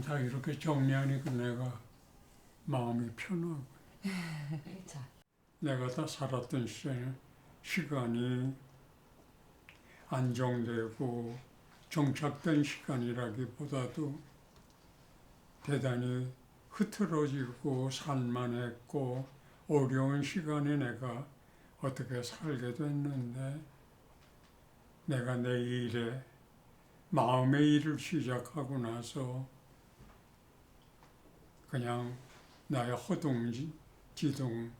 다 이렇게 정리하니까 내가 마음이 편하고 자, 내가 다 살았던 시간이 안정되고 정착된 시간이라기보다도 대단히 흐트러지고 산만했고 어려운 시간에 내가 어떻게 살게 됐는데 내가 내 일에 마음의 일을 시작하고 나서 그냥 나의 허둥지둥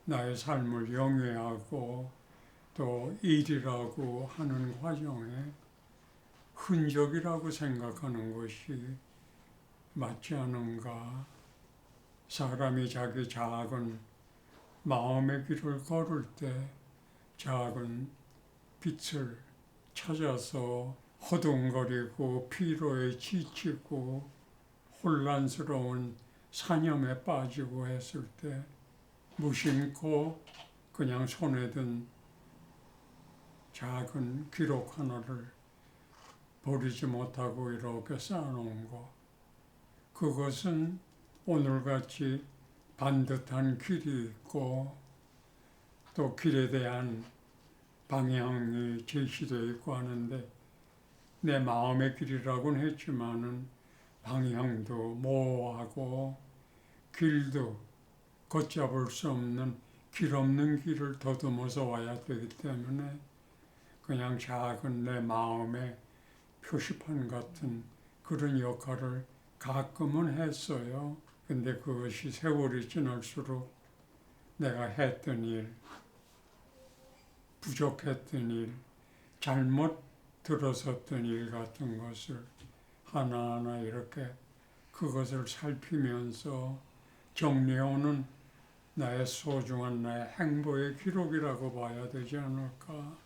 나의 삶을 영위하고 또 일이라고 하는 과정에 흔적이라고 생각하는 것이 맞지 않은가. 사람이 자기 작은 마음의 길을 걸을 때 작은 빛을 찾아서 허둥거리고 피로에 지치고 혼란스러운 사념에 빠지고 했을 때 무심코 그냥 손에 든 작은 기록 하나를 버리지 못하고 이렇게 쌓아놓은 것. 그것은 오늘같이 반듯한 길이 있고 또 길에 대한 방향이 제시되어 있고 하는데 내 마음의 길이라고는 했지만은 방향도 모호하고 길도 걷잡을 수 없는 길 없는 길을 더듬어서 와야 되기 때문에 그냥 작은 내 마음의 표시판 같은 그런 역할을 가끔은 했어요. 근데 그것이 세월이 지날수록 내가 했던 일, 부족했던 일, 잘못 들어섰던 일 같은 것을 하나하나 이렇게 그것을 살피면서 정리해오는 나의 소중한 나의 행보의 기록이라고 봐야 되지 않을까.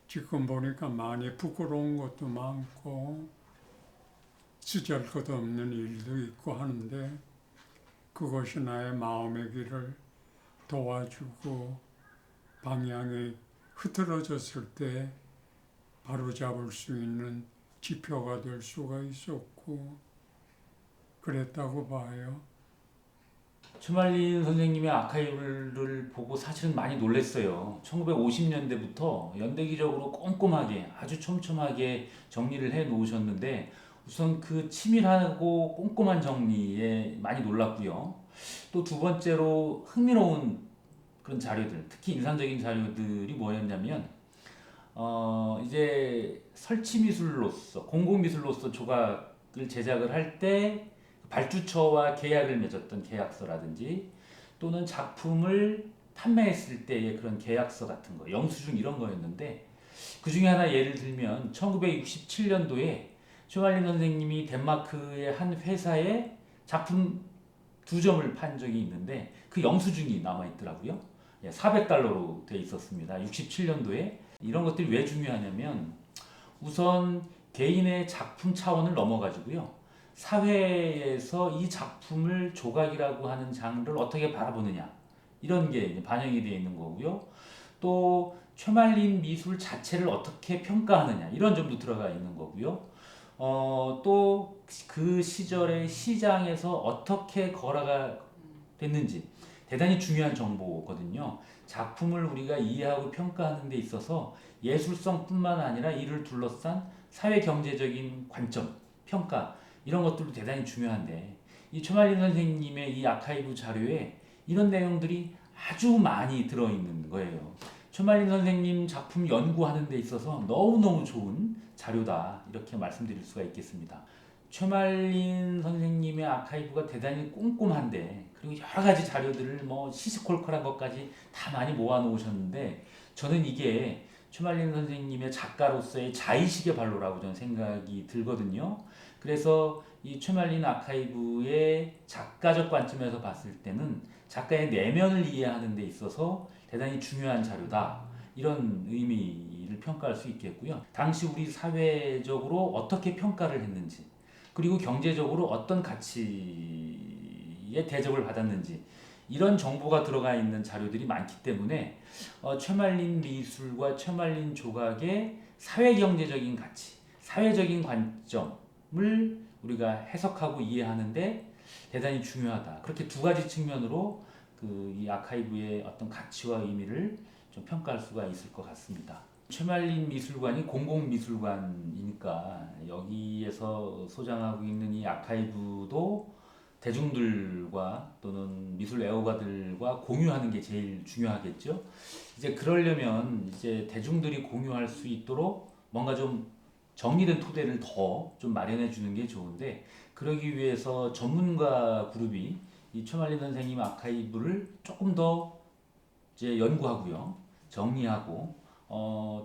지금 보니까 많이 부끄러운 것도 많고 쓰잘것없는 일도 있고 하는데 그것이 나의 마음의 길을 도와주고 방향이 흐트러졌을 때 바로잡을 수 있는 지표가 될 수가 있었고 그랬다고 봐요. 최말린 선생님의 아카이브를 보고 사실은 많이 놀랐어요. 1950년대부터 연대기적으로 꼼꼼하게 아주 촘촘하게 정리를 해 놓으셨는데 우선 그 치밀하고 꼼꼼한 정리에 많이 놀랐고요. 또 두 번째로 흥미로운 그런 자료들, 특히 인상적인 자료들이 뭐였냐면 이제 설치 미술로서 공공 미술로서 조각을 제작을 할 때 발주처와 계약을 맺었던 계약서라든지 또는 작품을 판매했을 때의 그런 계약서 같은 거, 영수증 이런 거였는데 그 중에 하나 예를 들면 1967년도에 쇼말린 선생님이 덴마크의 한 회사에 작품 2점을 판 적이 있는데 그 영수증이 남아 있더라고요. 400달러로 돼 있었습니다. 67년도에. 이런 것들이 왜 중요하냐면 우선 개인의 작품 차원을 넘어가지고요. 사회에서 이 작품을 조각이라고 하는 장르를 어떻게 바라보느냐 이런 게 이제 반영이 되어 있는 거고요. 또 최말린 미술 자체를 어떻게 평가하느냐 이런 점도 들어가 있는 거고요. 또 그 시절의 시장에서 어떻게 거래가 됐는지 대단히 중요한 정보거든요. 작품을 우리가 이해하고 평가하는 데 있어서 예술성뿐만 아니라 이를 둘러싼 사회 경제적인 관점, 평가 이런 것들도 대단히 중요한데 이 최말린 선생님의 이 아카이브 자료에 이런 내용들이 아주 많이 들어있는 거예요. 최말린 선생님 작품 연구하는 데 있어서 너무너무 좋은 자료다 이렇게 말씀드릴 수가 있겠습니다. 최말린 선생님의 아카이브가 대단히 꼼꼼한데 그리고 여러 가지 자료들을 뭐 시시콜콜한 것까지 다 많이 모아 놓으셨는데 저는 이게 최말린 선생님의 작가로서의 자의식의 발로라고 저는 생각이 들거든요. 그래서 이 최말린 아카이브의 작가적 관점에서 봤을 때는 작가의 내면을 이해하는 데 있어서 대단히 중요한 자료다. 이런 의미를 평가할 수 있겠고요. 당시 우리 사회적으로 어떻게 평가를 했는지 그리고 경제적으로 어떤 가치의 대접을 받았는지 이런 정보가 들어가 있는 자료들이 많기 때문에 최말린 미술과 최말린 조각의 사회경제적인 가치, 사회적인 관점을 우리가 해석하고 이해하는데 대단히 중요하다. 그렇게 두 가지 측면으로 이 아카이브의 어떤 가치와 의미를 좀 평가할 수가 있을 것 같습니다. 최말린 미술관이 공공미술관이니까 여기에서 소장하고 있는 이 아카이브도 대중들과 또는 미술 애호가들과 공유하는 게 제일 중요하겠죠. 이제 그러려면 이제 대중들이 공유할 수 있도록 뭔가 좀 정리된 토대를 더 좀 마련해 주는 게 좋은데, 그러기 위해서 전문가 그룹이 이 최말린 선생님 아카이브를 조금 더 이제 연구하고요, 정리하고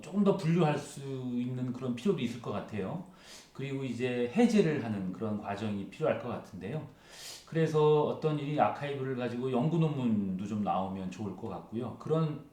조금 더 분류할 수 있는 그런 필요도 있을 것 같아요. 그리고 이제 해제를 하는 그런 과정이 필요할 것 같은데요. 그래서 어떤 이 아카이브를 가지고 연구 논문도 좀 나오면 좋을 것 같고요. 그런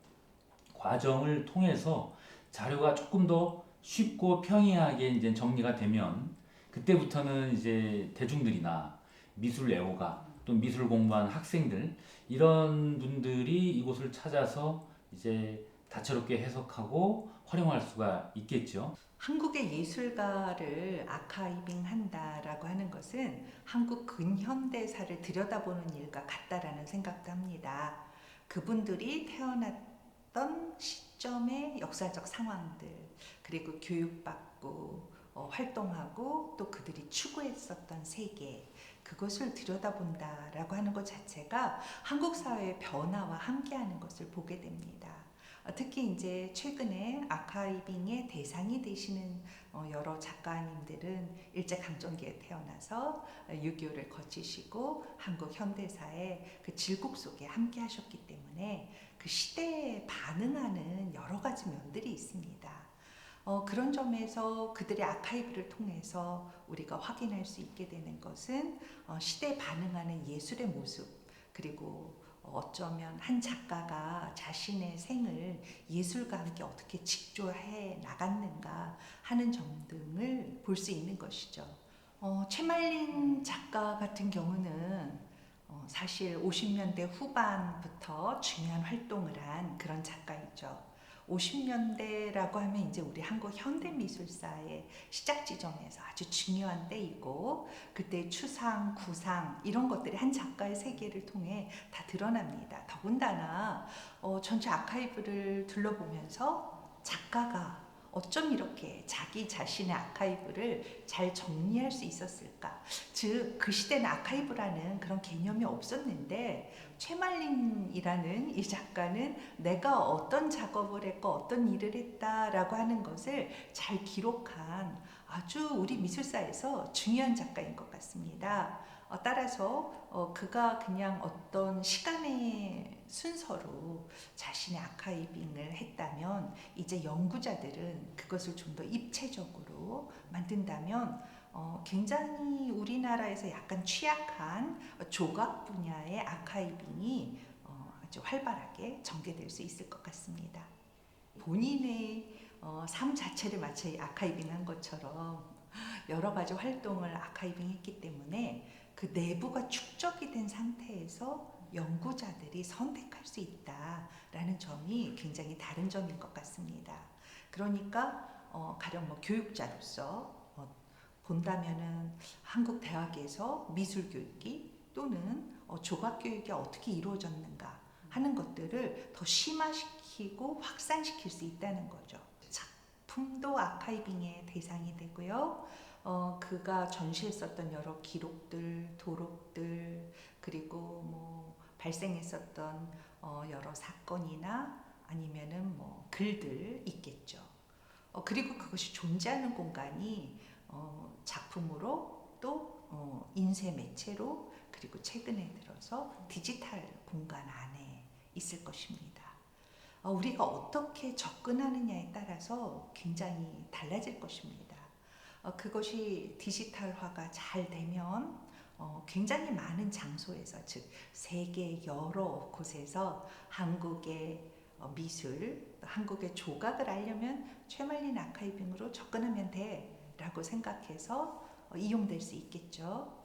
과정을 통해서 자료가 조금 더 쉽고 평이하게 이제 정리가 되면 그때부터는 이제 대중들이나 미술 애호가 또 미술 공부하는 학생들 이런 분들이 이곳을 찾아서 이제 다채롭게 해석하고 활용할 수가 있겠죠. 한국의 예술가를 아카이빙 한다라고 하는 것은 한국 근현대사를 들여다보는 일과 같다라는 생각도 합니다. 그분들이 태어났던 시점의 역사적 상황들, 그리고 교육받고 활동하고 또 그들이 추구했었던 세계, 그것을 들여다본다라고 하는 것 자체가 한국 사회의 변화와 함께하는 것을 보게 됩니다. 특히 이제 최근에 아카이빙의 대상이 되시는 여러 작가님들은 일제강점기에 태어나서 6.25를 거치시고 한국 현대사의 그 질곡 속에 함께 하셨기 때문에 그 시대에 반응하는 여러 가지 면들이 있습니다. 그런 점에서 그들의 아카이브를 통해서 우리가 확인할 수 있게 되는 것은 시대에 반응하는 예술의 모습, 그리고 어쩌면 한 작가가 자신의 생을 예술과 함께 어떻게 직조해 나갔는가 하는 점 등을 볼 수 있는 것이죠. 최말린 작가 같은 경우는 사실 50년대 후반부터 중요한 활동을 한 그런 작가이죠. 50년대라고 하면 이제 우리 한국 현대미술사의 시작 지점에서 아주 중요한 때이고, 그때 추상, 구상 이런 것들이 한 작가의 세계를 통해 다 드러납니다. 더군다나 전체 아카이브를 둘러보면서 작가가 어쩜 이렇게 자기 자신의 아카이브를 잘 정리할 수 있었을까? 즉, 그 시대는 아카이브라는 그런 개념이 없었는데 최말린이라는 이 작가는 내가 어떤 작업을 했고 어떤 일을 했다라고 하는 것을 잘 기록한 아주 우리 미술사에서 중요한 작가인 것 같습니다. 따라서 그가 그냥 어떤 시간의 순서로 자신의 아카이빙을 했다면, 이제 연구자들은 그것을 좀 더 입체적으로 만든다면 굉장히 우리나라에서 약간 취약한 조각 분야의 아카이빙이 아주 활발하게 전개될 수 있을 것 같습니다. 본인의 삶 자체를 마치 아카이빙한 것처럼 여러 가지 활동을 아카이빙했기 때문에 그 내부가 축적이 된 상태에서 연구자들이 선택할 수 있다라는 점이 굉장히 다른 점인 것 같습니다. 그러니까 가령 교육자로서 본다면은 한국 대학에서 미술 교육이 또는 조각 교육이 어떻게 이루어졌는가 하는 것들을 더 심화시키고 확산시킬 수 있다는 거죠. 작품도 아카이빙의 대상이 되고요. 그가 전시했었던 여러 기록들, 도록들, 그리고 발생했었던 여러 사건이나 아니면은 글들 있겠죠. 그리고 그것이 존재하는 공간이 작품으로 또 인쇄 매체로, 그리고 최근에 들어서 디지털 공간 안에 있을 것입니다. 우리가 어떻게 접근하느냐에 따라서 굉장히 달라질 것입니다. 그것이 디지털화가 잘 되면 굉장히 많은 장소에서, 즉 세계 여러 곳에서 한국의 미술, 한국의 조각을 알려면 최말린 아카이빙으로 접근하면 돼 라고 생각해서 이용될 수 있겠죠.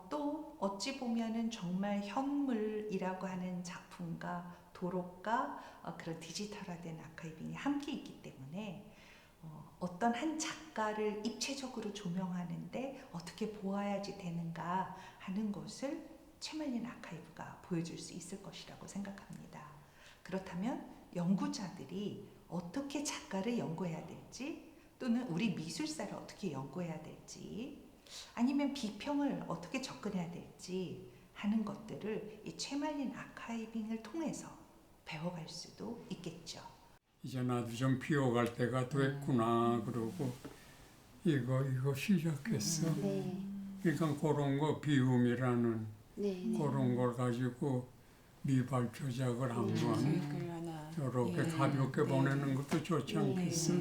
또 어찌 보면은 정말 현물이라고 하는 작품과 도록과 그런 디지털화된 아카이빙이 함께 있기 때문에 어떤 한 작가를 입체적으로 조명하는데 어떻게 보아야지 되는가 하는 것을 최말린 아카이브가 보여줄 수 있을 것이라고 생각합니다. 그렇다면 연구자들이 어떻게 작가를 연구해야 될지, 또는 우리 미술사를 어떻게 연구해야 될지, 아니면 비평을 어떻게 접근해야 될지 하는 것들을 이 최말린 아카이빙을 통해서 배워갈 수도 있겠죠. 이제 나도 좀 비워갈 때가 됐구나 그러고 이거 시작했어. 네. 그러니까 그런 거 비움이라는 네. 그런 걸 가지고 미발 조작을 한 건 계획을 하나. 이렇게 예. 가볍게 네. 보내는 것도 좋지 않겠어?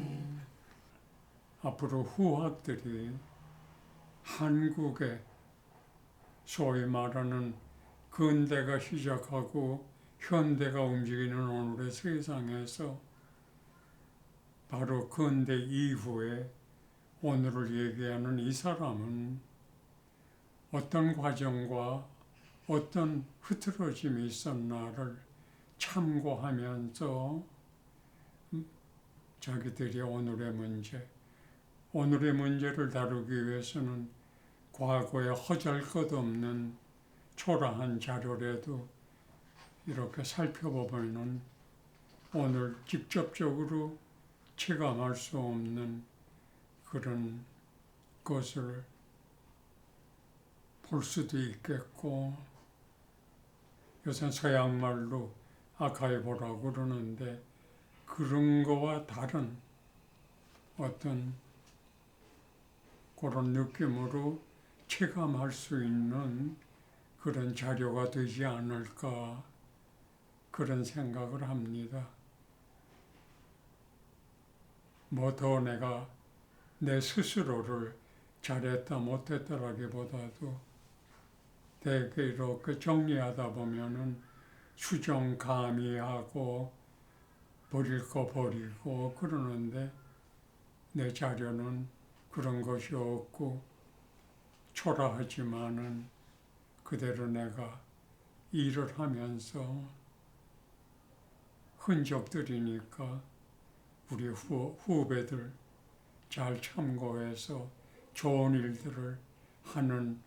앞으로 후학들이 한국의 소위 말하는 근대가 시작하고 현대가 움직이는 오늘의 세상에서 바로 근대 이후에 오늘을 얘기하는 이 사람은 어떤 과정과 어떤 흐트러짐이 있었나를 참고하면서 자기들이 오늘의 문제를 다루기 위해서는 과거에 허잘것없는 초라한 자료라도 이렇게 살펴보면은 오늘 직접적으로 체감할 수 없는 그런 것을 볼 수도 있겠고, 요새 서양말로 아카이브라고 그러는데 그런 거와 다른 어떤 그런 느낌으로 체감할 수 있는 그런 자료가 되지 않을까 그런 생각을 합니다. 뭐 더 내가 내 스스로를 잘했다 못했다라기보다도 되게 이렇게 정리하다 보면은 수정 가미하고 버릴 거 버리고 그러는데 내 자료는 그런 것이 없고 초라하지만은 그대로 내가 일을 하면서 흔적들이니까 우리 후배들 잘 참고해서 좋은 일들을 하는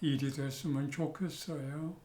일이 됐으면 좋겠어요.